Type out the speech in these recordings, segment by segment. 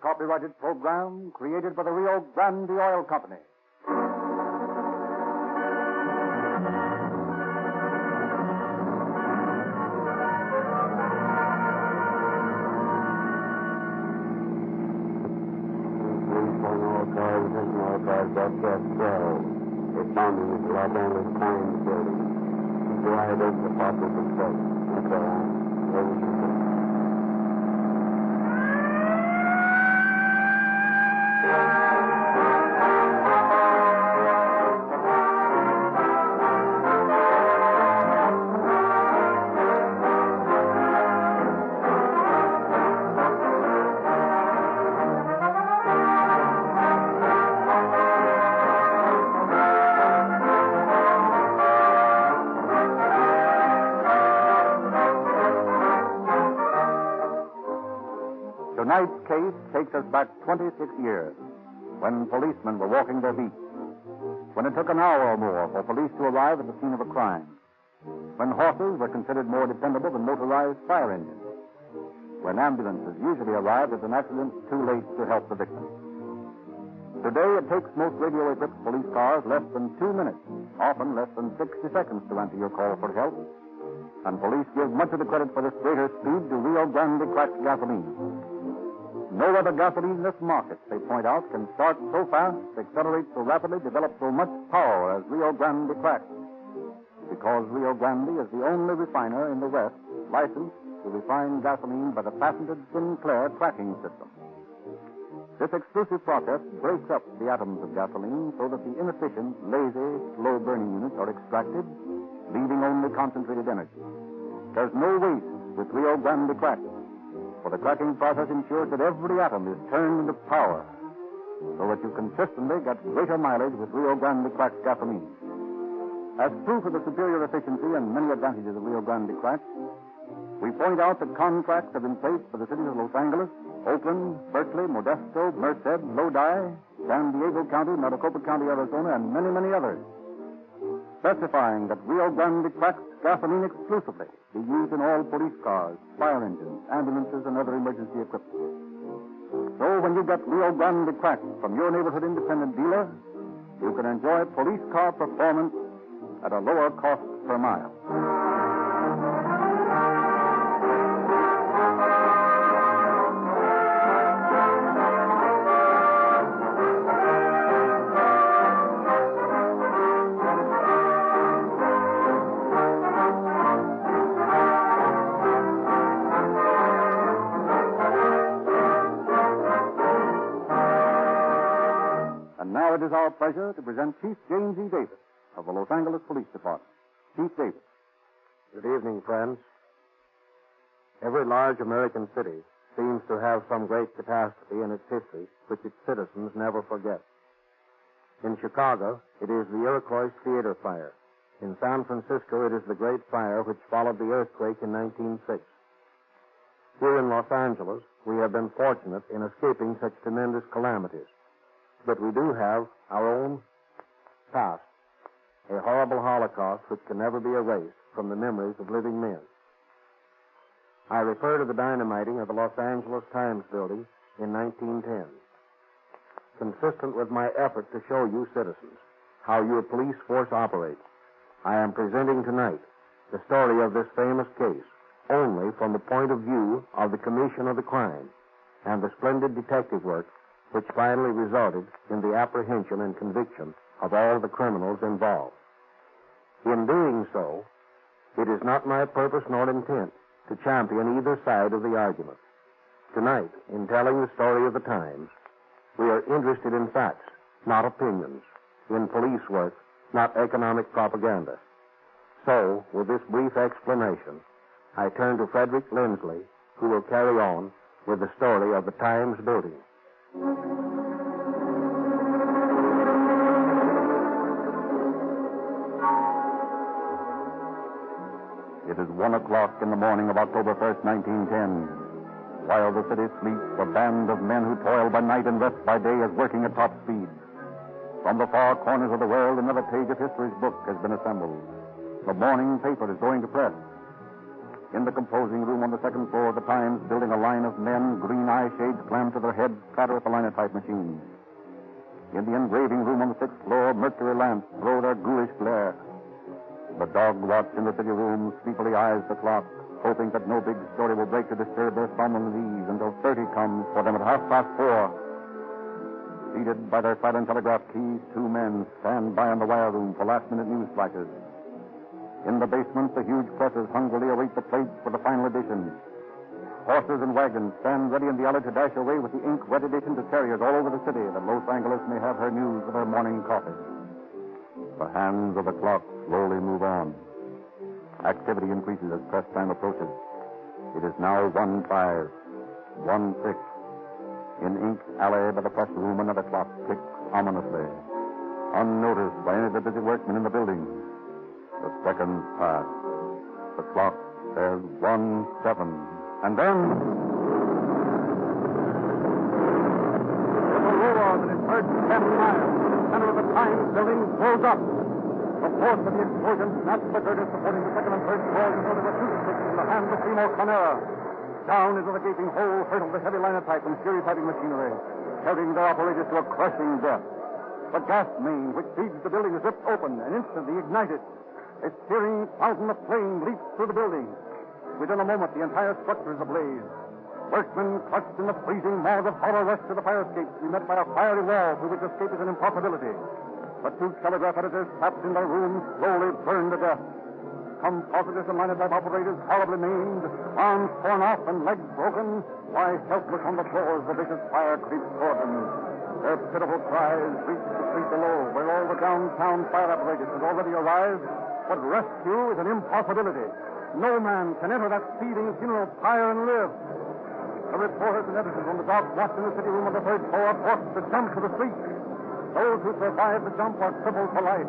copyrighted program created by the Rio Grande Oil Company. Broadcast 12. Responding to Los Angeles Times building. Wide open the poppers of smoke. That's all. Over to you. Tonight's case takes us back 26 years, when policemen were walking their beat, when it took an hour or more for police to arrive at the scene of a crime, when horses were considered more dependable than motorized fire engines, when ambulances usually arrived at an accident too late to help the victim. Today, it takes most radio-equipped police cars less than 2 minutes, often less than 60 seconds to answer your call for help, and police give much of the credit for this greater speed to Rio Grande cracked gasoline. No other gasoline in this market, they point out, can start so fast, accelerate so rapidly, develop so much power as Rio Grande cracked. Because Rio Grande is the only refiner in the West licensed to refine gasoline by the patented Sinclair cracking system. This exclusive process breaks up the atoms of gasoline so that the inefficient, lazy, slow-burning units are extracted, leaving only concentrated energy. There's no waste with Rio Grande cracked. For the cracking process ensures that every atom is turned into power, so that you consistently get greater mileage with Rio Grande cracked gasoline. As proof of the superior efficiency and many advantages of Rio Grande cracked, we point out that contracts have been placed for the cities of Los Angeles, Oakland, Berkeley, Modesto, Merced, Lodi, San Diego County, Maricopa County, Arizona, and many, many others, specifying that Rio Grande cracked gasoline exclusively be used in all police cars, fire engines, ambulances, and other emergency equipment. So when you get Rio Grande cracked from your neighborhood independent dealer, you can enjoy police car performance at a lower cost per mile. Now it is our pleasure to present Chief James E. Davis of the Los Angeles Police Department. Chief Davis. Good evening, friends. Every large American city seems to have some great catastrophe in its history which its citizens never forget. In Chicago, it is the Iroquois Theater fire. In San Francisco, it is the Great Fire which followed the earthquake in 1906. Here in Los Angeles, we have been fortunate in escaping such tremendous calamities. But we do have our own past, a horrible Holocaust which can never be erased from the memories of living men. I refer to the dynamiting of the Los Angeles Times building in 1910. Consistent with my effort to show you citizens how your police force operates, I am presenting tonight the story of this famous case only from the point of view of the commission of the crime and the splendid detective work which finally resulted in the apprehension and conviction of all the criminals involved. In doing so, it is not my purpose nor intent to champion either side of the argument. Tonight, in telling the story of the times, we are interested in facts, not opinions, in police work, not economic propaganda. So, with this brief explanation, I turn to Frederick Lindsley, who will carry on with the story of the Times building. It is 1 o'clock in the morning of October 1st, 1910. While the city sleeps, a band of men who toil by night and rest by day is working at top speed. From the far corners of the world, another page of history's book has been assembled. The morning paper is going to press. In the composing room on the second floor of the Times building, a line of men, green eye shades clammed to their heads, clatter at the linotype machine. In the engraving room on the sixth floor, mercury lamps throw their ghoulish glare. The dog watch in the city room sleepily eyes the clock, hoping that no big story will break to disturb their somnolent ease until 30 comes for them at 4:30. Seated by their silent telegraph keys, two men stand by in the wire room for last-minute news flashes. In the basement, the huge presses hungrily await the plates for the final edition. Horses and wagons stand ready in the alley to dash away with the ink-wet edition to carriers all over the city that Los Angeles may have her news with her morning coffee. The hands of the clock slowly move on. Activity increases as press time approaches. It is now 1:05, 1:06. In Ink Alley by the press room, another clock ticks ominously, unnoticed by any of the busy workmen in the building. The seconds pass. The clock says 1:07, and then with a roar that is heard 10 miles, the center of the Times building blows up. The force of the explosion snaps the girders supporting the second and third floors until there were two sticks in the hands of Seymour Conera. Down into the gaping hole hurtled the heavy linotype and stereotyping machinery, carrying their operators to a crushing death. The gas main which feeds the building is ripped open and instantly ignited. A searing fountain of flame leaps through the building. Within a moment, the entire structure is ablaze. Workmen clutched in the freezing maw of horror rush to the fire escape to be met by a fiery wall through which escape is an impossibility. The two telegraph editors, trapped in their rooms, slowly burn to death. Compositors and linotype operators horribly maimed, arms torn off and legs broken, lie helpless on the floor as the vicious fire creeps toward them. Their pitiful cries reach the street below, where all the downtown fire apparatus has already arrived, but rescue is an impossibility. No man can enter that seething funeral pyre and live. The reporters and editors on the dark watch in the city room on the third floor are forced to jump to the street. Those who survive the jump are crippled for life.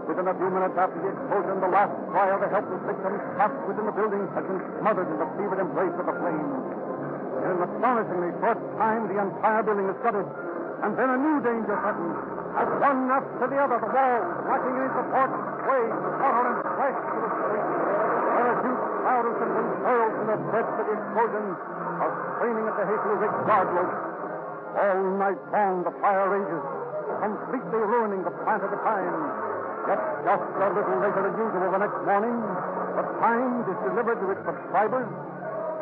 Within a few minutes after the explosion, the last cry of the helpless victims trapped within the building has been smothered in the fevered embrace of the flames. In an astonishingly short time, the entire building is flooded, and then a new danger threatens. As one after the other, the walls, lacking any support, sway, totter, and crash to the street. While a huge crowd of citizens hurled from their beds to the explosion are straining at the hastily rigged guard ropes. All night long, the fire rages, completely ruining the plant of the Times. Yet just a little later than usual the next morning, the Times is delivered to its subscribers,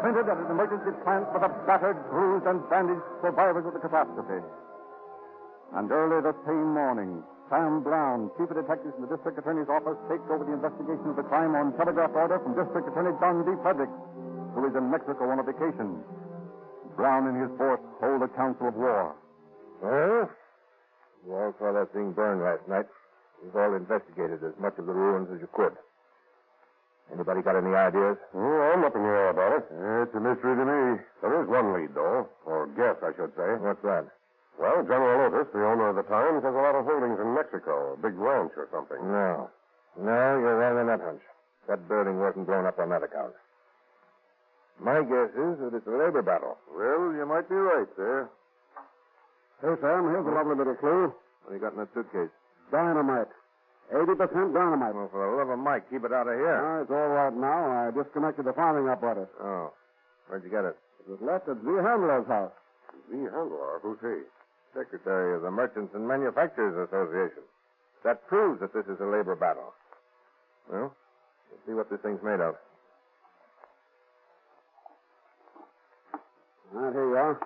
printed at an emergency plant for the battered, bruised, and bandaged survivors of the catastrophe. And early the same morning, Sam Brown, chief of detectives in the district attorney's office, takes over the investigation of the crime on telegraph order from District Attorney John D. Fredericks, who is in Mexico on a vacation. Brown and his force hold a council of war. Well, you all saw that thing burn last night. You've all investigated as much of the ruins as you could. Anybody got any ideas? Oh, I'm up in the air about it. It's a mystery to me. There is one lead, though. Or guess, I should say. What's that? Well, General Otis, the owner of the Times, has a lot of holdings in Mexico, a big ranch or something. No, you're wrong on that hunch. That building wasn't blown up on that account. My guess is that it's a labor battle. Well, you might be right there. Hey, Sam, here's a lovely little clue. What do you got in that suitcase? Dynamite. 80% dynamite. Well, for the love of Mike, keep it out of here. It's all right now. I disconnected the firing apparatus. Oh. Where'd you get it? It was left at Z. Handler's house. Z. Handler? Who's he? Secretary of the Merchants and Manufacturers Association. That proves that this is a labor battle. Well, let's see what this thing's made of. All right, here you are.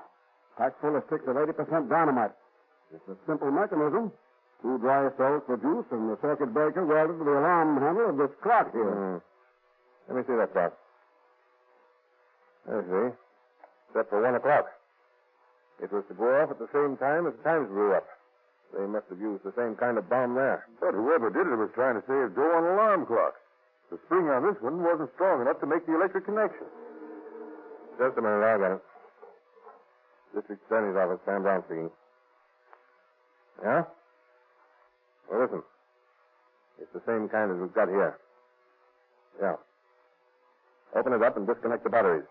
Packed full of sticks of 80% dynamite. It's a simple mechanism. 2 dry cells produced and the circuit breaker welded to the alarm handle of this clock here. Let me see that clock. I see. Set for 1 o'clock. It was to go off at the same time as the Times blew up. They must have used the same kind of bomb there. But whoever did it was trying to save Joe on an alarm clock. The spring on this one wasn't strong enough to make the electric connection. Just a minute, I got it. District Attorney's Office, Sam Brown speaking. Yeah? Well, listen. It's the same kind as we've got here. Yeah. Open it up and disconnect the batteries.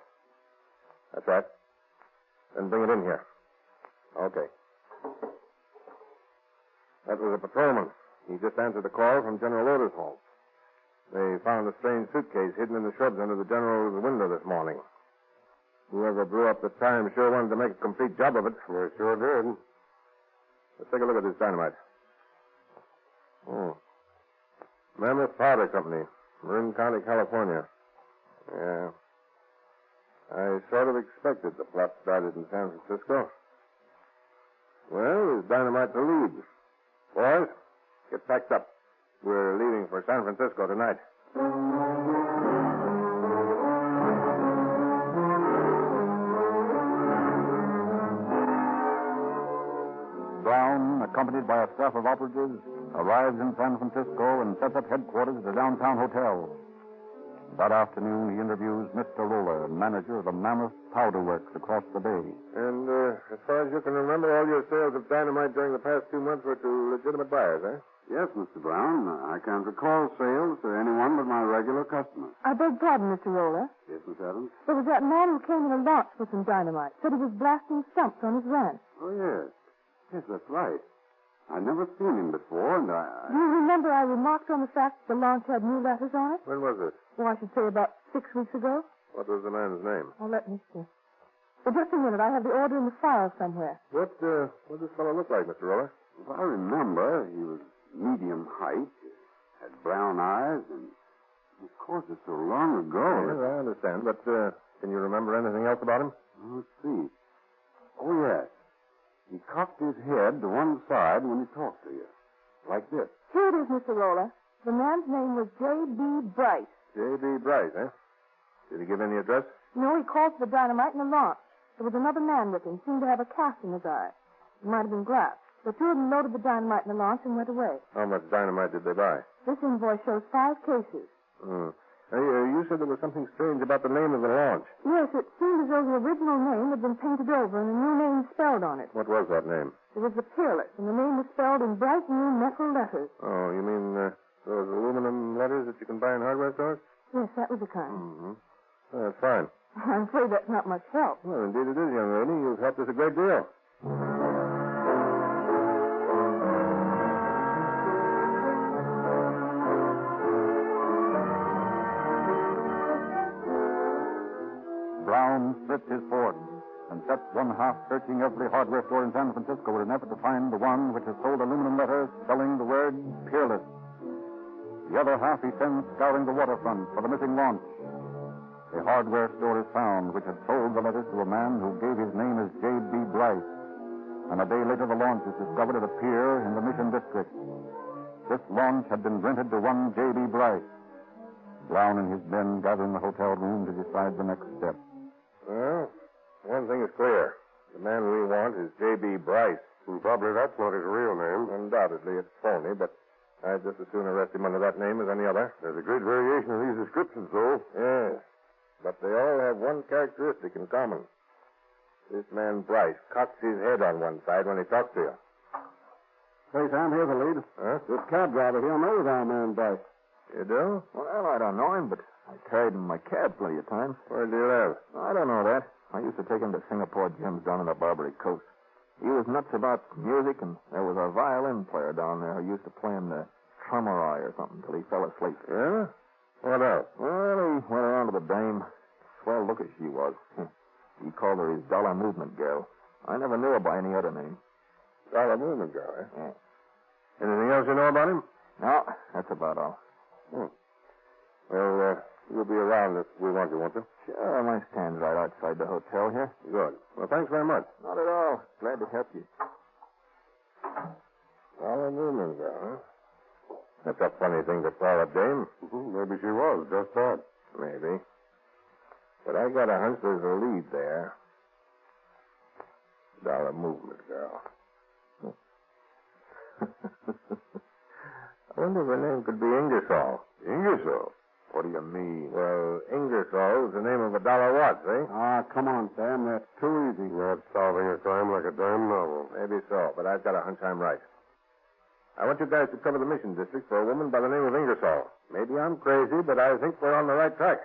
That's right. Then bring it in here. Okay. That was a patrolman. He just answered a call from General Otis' home. They found a strange suitcase hidden in the shrubs under the general's window this morning. Whoever blew up the time sure wanted to make a complete job of it. They sure did. Let's take a look at this dynamite. Mammoth Powder Company, Marin County, California. Yeah. I sort of expected the plot started in San Francisco. Well, there's dynamite to lead. Boys, get packed up. We're leaving for San Francisco tonight. Brown, accompanied by a staff of operatives, arrives in San Francisco and sets up headquarters at a downtown hotel. That afternoon, he interviews Mr. Roller, manager of the Mammoth Powder Works across the bay. And as far as you can remember, all your sales of dynamite during the past 2 months were to legitimate buyers, eh? Yes, Mr. Brown. I can't recall sales to anyone but my regular customers. I beg pardon, Mr. Roller. Yes, Miss Adams? There was that man who came in a launch with some dynamite. Said he was blasting stumps on his ranch. Oh, yes. Yes, that's right. I'd never seen him before, and Do you remember I remarked on the fact that the launch had new letters on it? When was this? Well, I should say about 6 weeks ago. What was the man's name? Oh, let me see. Well, just a minute. I have the order in the file somewhere. What does this fellow look like, Mr. Roller? if I remember, he was medium height, had brown eyes, and of course it's so long ago. Yes, I understand, but can you remember anything else about him? Let's see. Oh, yes. He cocked his head to one side when he talked to you. Like this. Here it is, Mr. Roller. The man's name was J.B. Bryce. J.B. Bryce, eh? Did he give any address? No, he called for the dynamite in the launch. There was another man with him, seemed to have a cast in his eye. It might have been glass. The two of them loaded the dynamite in the launch and went away. How much dynamite did they buy? This invoice shows 5 cases. Hey, you said there was something strange about the name of the launch. Yes, it seemed as though the original name had been painted over and a new name spelled on it. What was that name? It was the Peerless, and the name was spelled in bright new metal letters. Oh, you mean those aluminum letters that you can buy in hardware stores? Yes, that was the kind. Mm-hmm. Oh, that's fine. I'm afraid that's not much help. Well, indeed it is, young lady. You've helped us a great deal. Brown splits his force and sets one half searching every hardware store in San Francisco in an effort to find the one which has sold aluminum letters spelling the word Peerless. The other half he sends scouring the waterfront for the missing launch. A hardware store is found which had sold the letters to a man who gave his name as J.B. Bryce. And a day later, the launch is discovered at a pier in the Mission District. This launch had been rented to one J.B. Bryce. Brown and his men gather in the hotel room to decide the next step. Well, one thing is clear. The man we want is J.B. Bryce. Probably that's not his real name. Undoubtedly, it's phony, but I'd just as soon arrest him under that name as any other. There's a great variation in these descriptions, though. Yes. But they all have one characteristic in common. This man Bryce cocks his head on one side when he talks to you. Hey, Sam, here's the lead. Huh? This cab driver here knows our man Bryce. You do? Well, I don't know him, but I carried him in my cab plenty of times. Where do you live? I don't know that. I used to take him to Singapore gyms down on the Barbary Coast. He was nuts about music, and there was a violin player down there who used to play him the Tremoroi or something till he fell asleep. Yeah? What else? Well, he went around to the dame. Swell looker she was. He called her his dollar movement girl. I never knew her by any other name. Dollar movement girl, eh? Yeah. Anything else you know about him? No, that's about all. Well, you'll be around if we want you, won't you? Sure, my stand's right outside the hotel here. Good. Well, thanks very much. Not at all. Glad to help you. Dollar movement girl, huh? That's a funny thing to call a dame. Maybe she was, just that. Maybe. But I got a hunch there's a lead there. Dollar movement girl. I wonder if her name could be Ingersoll. Ingersoll? What do you mean? Well, Ingersoll is the name of a dollar watch, eh? Ah, come on, Sam. That's too easy. Not solving a crime like a damn novel. Maybe so, but I've got a hunch I'm right. I want you guys to cover the Mission District for a woman by the name of Ingersoll. Maybe I'm crazy, but I think we're on the right track.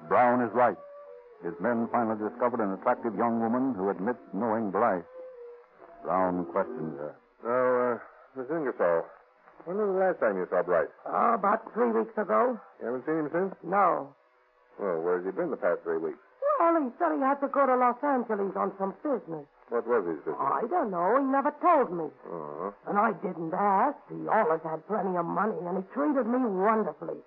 Brown is right. His his men finally discovered an attractive young woman who admits knowing Bryce. Brown questioned her. Now, Miss Ingersoll, when was the last time you saw Bryce? Oh, about 3 weeks ago. You haven't seen him since? No. Well, where's he been the past 3 weeks? Well, he said he had to go to Los Angeles on some business. What was his business? I don't know. He never told me. Oh. And I didn't ask. He always had plenty of money, and he treated me wonderfully.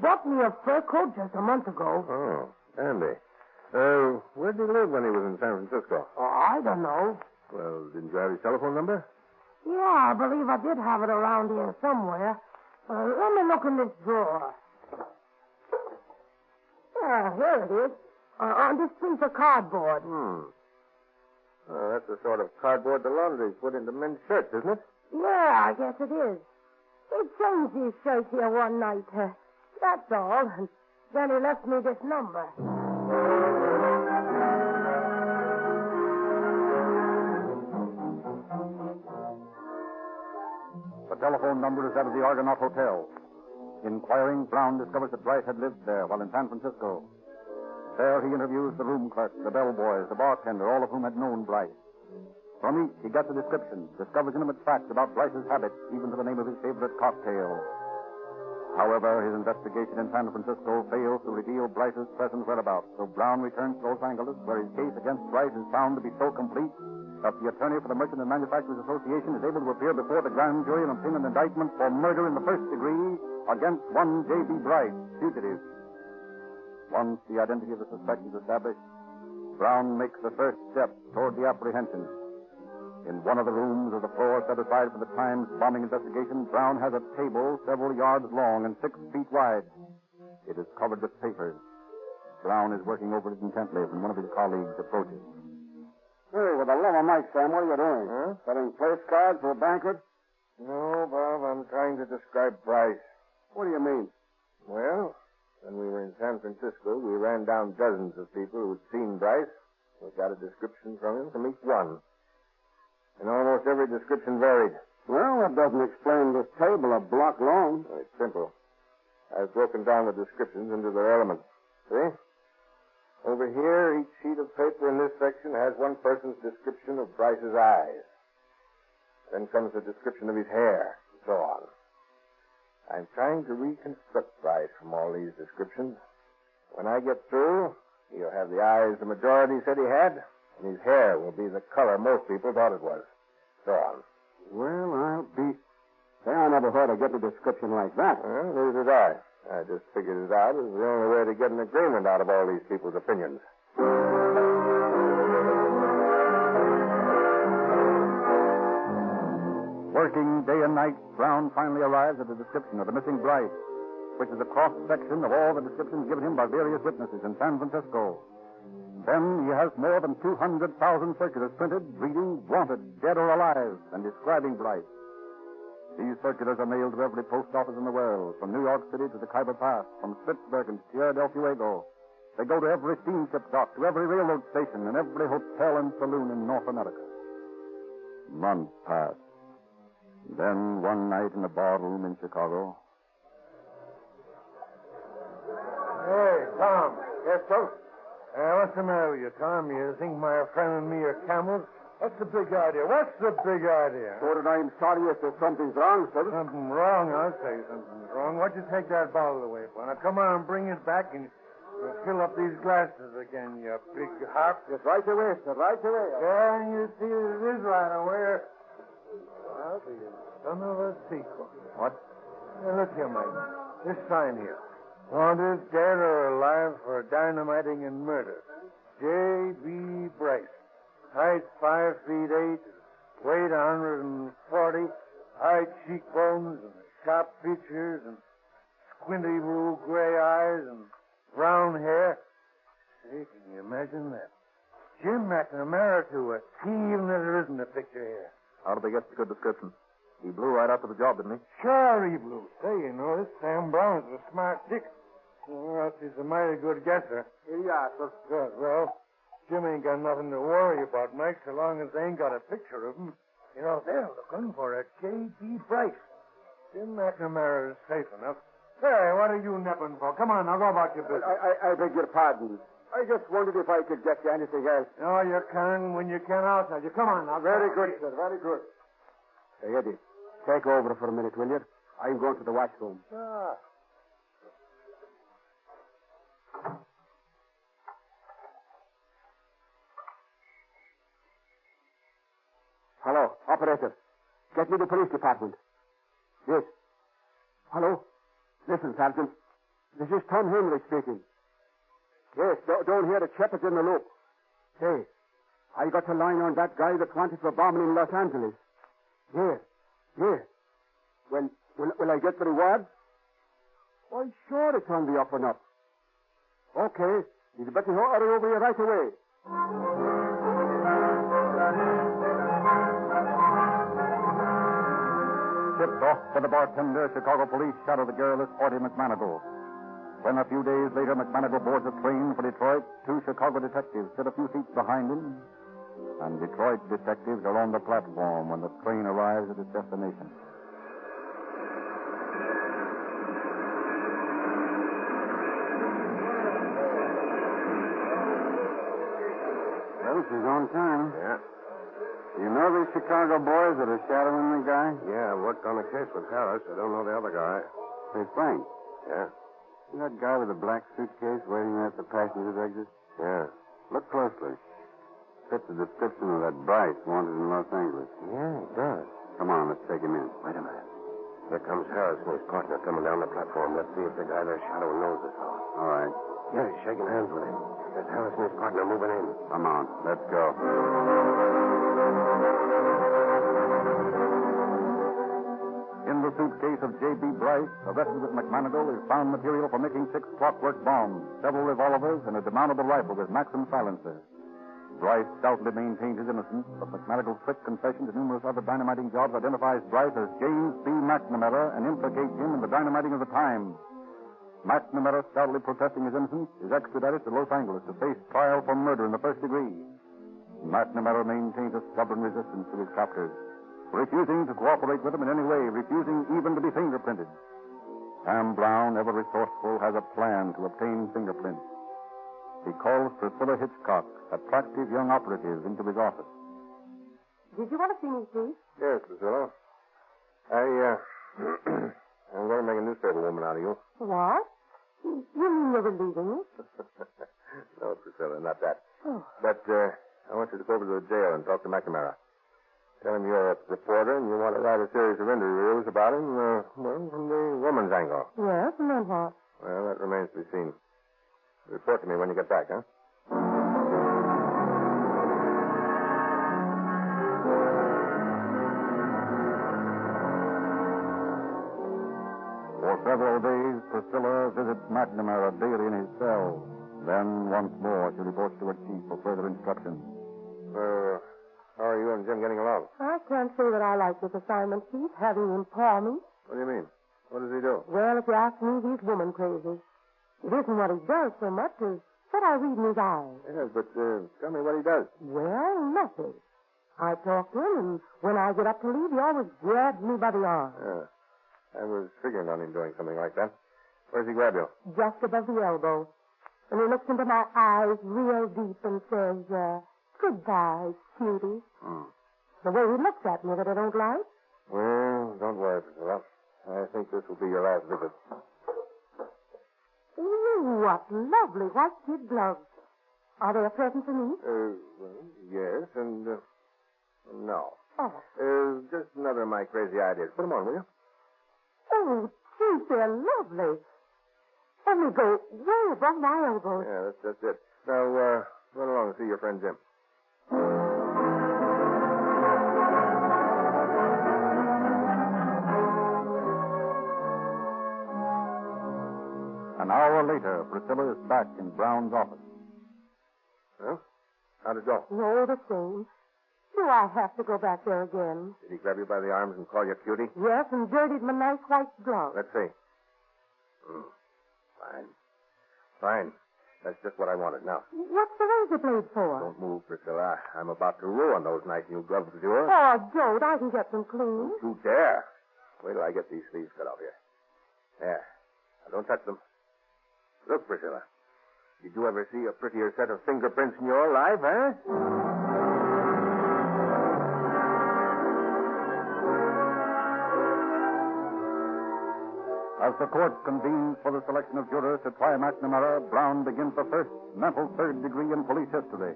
Bought me a fur coat just a month ago. Oh, Andy. Where did he live when he was in San Francisco? Oh, I don't know. Well, didn't you have his telephone number? Yeah, I believe I did have it around here somewhere. Let me look in this drawer. Yeah, here it is. On this piece of cardboard. That's the sort of cardboard the laundries put into men's shirts, isn't it? Yeah, I guess it is. He changed his shirt here one night. That's all. And then he left me this number. The telephone number is that of the Argonaut Hotel. Inquiring, Brown discovers that Bryce had lived there while in San Francisco. There he interviews the room clerk, the bellboys, the bartender, all of whom had known Bryce. From each, he gets a description, discovers intimate facts about Bryce's habits, even to the name of his favorite cocktail. However, his investigation in San Francisco fails to reveal Bryce's present whereabouts, so Brown returns to Los Angeles, where his case against Bryce is found to be so complete that the attorney for the Merchant and Manufacturers Association is able to appear before the grand jury and obtain an indictment for murder in the first degree against one J.B. Bryce, fugitive. Once the identity of the suspect is established, Brown makes the first step toward the apprehension. In one of the rooms of the floor set aside for the Times bombing investigation, Brown has a table several yards long and 6 feet wide. It is covered with papers. Brown is working over it intently when one of his colleagues approaches. Hey, with the love of Mike, Sam, what are you doing? Huh? Setting place cards for a banquet? No, Bob, I'm trying to describe Bryce. What do you mean? Well, when we were in San Francisco, we ran down dozens of people who had seen Bryce. We got a description from him from each one. And almost every description varied. Well, that doesn't explain this table a block long. It's simple. I've broken down the descriptions into their elements. See? Over here, each sheet of paper in this section has one person's description of Bryce's eyes. Then comes the description of his hair, and so on. I'm trying to reconstruct Bryce from all these descriptions. When I get through, he'll have the eyes the majority said he had, and his hair will be the color most people thought it was. So on. Well, I'll be... Say, I never heard of getting a description like that. Well, neither did I. I just figured it out as the only way to get an agreement out of all these people's opinions. Working day and night, Brown finally arrives at the description of the missing Bryce, which is a cross-section of all the descriptions given him by various witnesses in San Francisco. Then he has more than 200,000 circulars printed, reading "Wanted, Dead or Alive," and describing Bryce. These circulars are mailed to every post office in the world, from New York City to the Khyber Pass, from Spitzbergen to Tierra del Fuego. They go to every steamship dock, to every railroad station, and every hotel and saloon in North America. Months pass. Then, one night in a barroom in Chicago... Hey, Tom. Yes, Coach? What's the matter with you, Tom? You think my friend and me are camels? What's the big idea? What's the big idea? Sort of I'm sorry if there's something's wrong, sir. Something wrong, I'll say something's wrong. What'd you take that bottle away for? Now, come on and bring it back and fill up these glasses again, you big harp. Just right away, sir, right away. Yeah, you see it is right away. Well, the son of a sequel. What? Now, look here, Mike. This sign here. Wanted, dead or alive for dynamiting and murder. J.B. Bryce. Height 5 feet 8, weight 140, high cheekbones and sharp features and squinty blue gray eyes and brown hair. Say, can you imagine that? Jim McNamara to a T, even if there isn't a picture here. How did they get the good description? He blew right after the job, didn't he? Sure he blew. Say, you know, this Sam Brown's a smart dick. Or else he's a mighty good guesser. Here you are, sir. Good. Well, Jim ain't got nothing to worry about, Mike, so long as they ain't got a picture of him. You know, they're looking for a J.B. Bryce. Jim McNamara is safe enough. Hey, what are you nipping for? Come on, now go about your business. I beg your pardon. I just wondered if I could get you anything else. No, you can when you can outside. You come on now. Very good, sir. Very good. Hey, Eddie, take over for a minute, will you? I'm going to the washroom. Ah. Hello, operator. Get me the police department. Yes. Hello. Listen, Sergeant. This is Tom Henry speaking. Yes, don't hear the chap is in the loop. Hey, I got a line on that guy that wanted for bombing in Los Angeles. Yeah. Will I get the reward? Why, sure, it's on the up and up. Okay, you'd better hurry over here right away. Tipped off by the bartender, Chicago police shadow the garrulous 40 McManagle. When a few days later McManagle boards a train for Detroit, two Chicago detectives sit a few seats behind him, and Detroit detectives are on the platform when the train arrives at its destination. Well, she's on time. Yeah. You know these Chicago boys that are shadowing the guy? Yeah, I worked on the case with Harris. I don't know the other guy. Say, Frank, Yeah. see that guy with the black suitcase waiting at the passenger's exit? Yeah. Look closely. Fits the description of that Bryce wanted in Los Angeles. Yeah, it does. Come on, let's take him in. Wait a minute. There comes Harris and his partner coming down the platform. Let's see if the guy they're shadowing knows this fellow. All right. Yeah, he's shaking hands with him. There's Harris and his partner moving in. Come on, let's go. In the suitcase of J.B. Bryce, arrested with McManagle, is found material for making 6 clockwork bombs, several revolvers, and a demountable rifle with Maxim silencer. Bryce stoutly maintained his innocence, but McManagle's quick confession to numerous other dynamiting jobs identifies Bryce as James B. McNamara and implicates him in the dynamiting of the time. McNamara, stoutly protesting his innocence, is extradited to Los Angeles to face trial for murder in the first degree. McNamara maintains a stubborn resistance to his captors, refusing to cooperate with them in any way, refusing even to be fingerprinted. Sam Brown, ever resourceful, has a plan to obtain fingerprints. He calls Priscilla Hitchcock, attractive young operative, into his office. Did you want to see me, Chief? Yes, Priscilla. I'm going to make a newspaper woman out of you. What? You mean you're relieving me? No, Priscilla, not that. Oh. But I want you to go over to the jail and talk to McNamara. Tell him you're a reporter and you want to write a series of interviews about him, from the woman's angle. Yes, and then what? Well, that remains to be seen. Report to me when you get back, huh? For several days, Priscilla visits McNamara daily in his cell. Then, once more, she reports to her chief for further instructions. How are you and Jim getting along? I can't say that I like this assignment, Chief, having him paw me. What do you mean? What does he do? Well, if you ask me, he's woman crazy. It isn't what he does so much as what I read in his eyes. Yes, but tell me what he does. Well, nothing. I talk to him, and when I get up to leave, he always grabs me by the arm. Yeah. I was figuring on him doing something like that. Where does he grab you? Just above the elbow. And he looks into my eyes real deep and says, goodbye, cutie. The way he looks at me that I don't like. Well, don't worry, Priscilla. I think this will be your last visit. Ooh, what lovely white kid gloves. Are they a present for me? Well, yes, and, no. Oh. Just another of my crazy ideas. Put them on, will you? Oh, Chief, they're lovely. And they go way above my elbows. Yeah, that's it. Now, run along and see your friend Jim. An hour later, Priscilla is back in Brown's office. Well, how'd it go? No, the same. Do I have to go back there again? Did he grab you by the arms and call you cutie? Yes, and dirtied my nice white gloves. Let's see. Fine. That's just what I wanted. Now, What's the razor blade for? don't move, Priscilla. I'm about to ruin those nice new gloves of yours. Oh, don't. I can get them clean. Don't you dare. Wait till I get these sleeves cut off here. There. Now, don't touch them. Look, Priscilla. Did you ever see a prettier set of fingerprints in your life, huh? As the court convenes for the selection of jurors to try McNamara, Brown begins the first mental third degree in police history.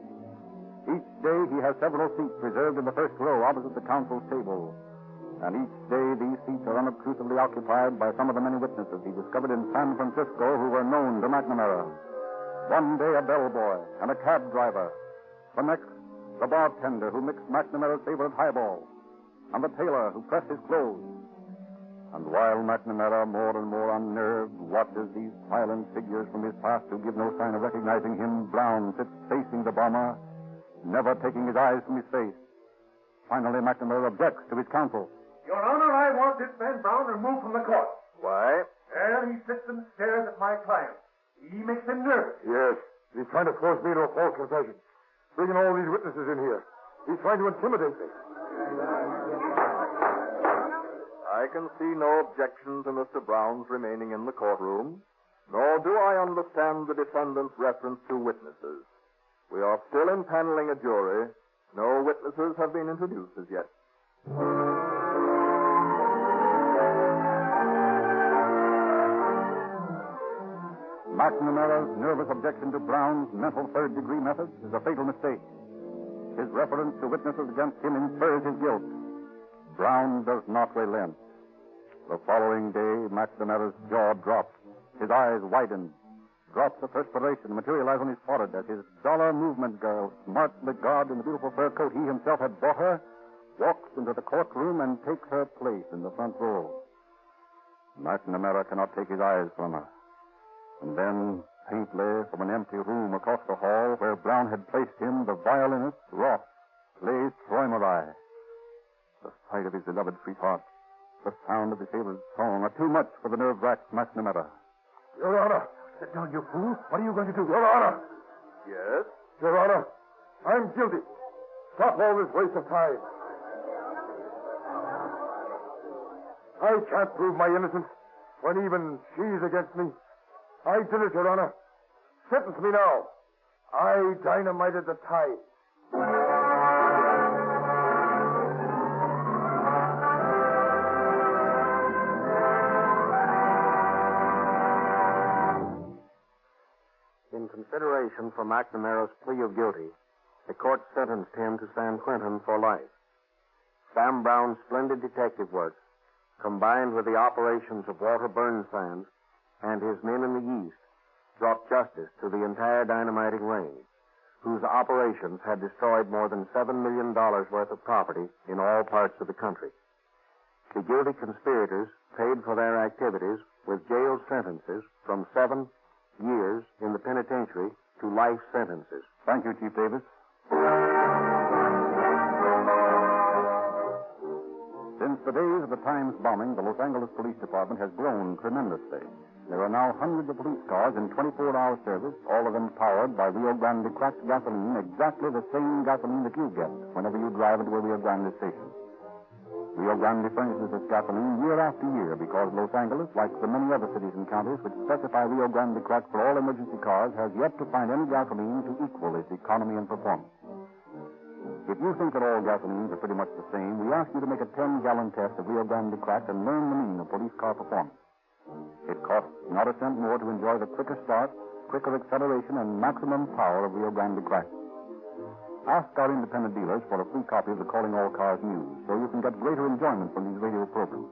Each day he has several seats reserved in the first row opposite the counsel's table. And each day these seats are unobtrusively occupied by some of the many witnesses he discovered in San Francisco who were known to McNamara. One day a bellboy and a cab driver. The next, the bartender who mixed McNamara's favorite highball. And the tailor who pressed his clothes. And while McNamara, more and more unnerved, watches these silent figures from his past who give no sign of recognizing him, Brown sits facing the bomber, never taking his eyes from his face. Finally, McNamara objects to his counsel. Your Honor, I want this man Brown removed from the court. Why? And he sits and stares at my client. He makes him nervous. Yes. He's trying to force me into a false confession. Bringing all these witnesses in here. He's trying to intimidate me. I can see no objection to Mr. Brown's remaining in the courtroom, nor do I understand the defendant's reference to witnesses. We are still impaneling a jury. No witnesses have been introduced as yet. McNamara's nervous objection to Brown's mental third-degree methods is a fatal mistake. His reference to witnesses against him infers his guilt. Brown does not relent. The following day, McNamara's jaw drops. His eyes widen. Drops of perspiration materialize on his forehead as his dollar movement girl, smartly garbed in the beautiful fur coat he himself had bought her, walks into the courtroom and takes her place in the front row. McNamara cannot take his eyes from her. And then, faintly, from an empty room across the hall where Brown had placed him, the violinist, Ross, plays Träumerei. The sight of his beloved sweetheart, the sound of his favorite song are too much for the nerve-racked McNamara. Your Honor. Sit down, you fool. What are you going to do? Your Honor. Yes? Your Honor. I'm guilty. Stop all this waste of time. I can't prove my innocence when even she's against me. I did it, Your Honor. Sentence me now. I dynamited the tie. In consideration for McNamara's plea of guilty, the court sentenced him to San Quentin for life. Sam Brown's splendid detective work, combined with the operations of Walter Burnsand and his men in the East, brought justice to the entire dynamiting ring, whose operations had destroyed more than $7 million worth of property in all parts of the country. The guilty conspirators paid for their activities with jail sentences from 7 years in the penitentiary to life sentences. Thank you, Chief Davis. Since the days of the Times bombing, the Los Angeles Police Department has grown tremendously. There are now hundreds of police cars in 24-hour service, all of them powered by Rio Grande cracked gasoline, exactly the same gasoline that you get whenever you drive into a Rio Grande station. Rio Grande furnishes this gasoline year after year because Los Angeles, like the many other cities and counties which specify Rio Grande crack for all emergency cars, has yet to find any gasoline to equal its economy and performance. If you think that all gasolines are pretty much the same, we ask you to make a 10-gallon test of Rio Grande crack and learn the meaning of police car performance. It costs not a cent more to enjoy the quicker start, quicker acceleration, and maximum power of Rio Grande crack. Ask our independent dealers for a free copy of the Calling All Cars News so you can get greater enjoyment from these radio programs.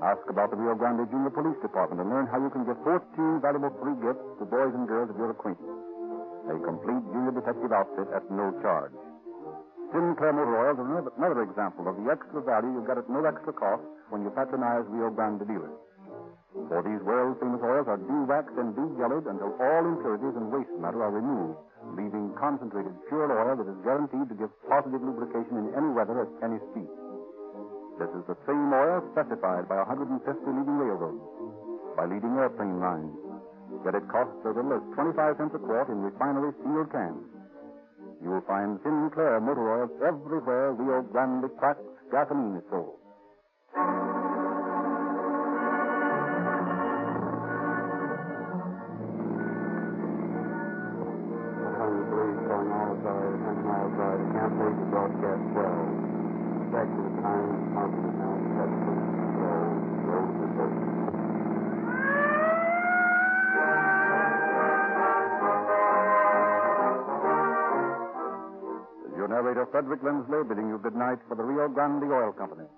Ask about the Rio Grande Junior Police Department and learn how you can give 14 valuable free gifts to boys and girls of your acquaintance. A complete junior detective outfit at no charge. Sinclair Motor Oils are another example of the extra value you get at no extra cost when you patronize Rio Grande dealers. For these world-famous oils are de-waxed and de-jellied until all impurities and waste matter are removed, leaving concentrated pure oil that is guaranteed to give positive lubrication in any weather at any speed. This is the same oil specified by 150 leading railroads, by leading airplane lines. Yet it costs as little as 25 cents a quart in refinery sealed cans. You will find Sinclair Motor Oils everywhere Rio Grande cracked gasoline is sold. all authority, attention all authority. Cancellation broadcast 12. Effective time, positive now, 7 control. Roll to station. Your narrator, Frederick Lindsley, bidding you good night for the Rio Grande Oil Company.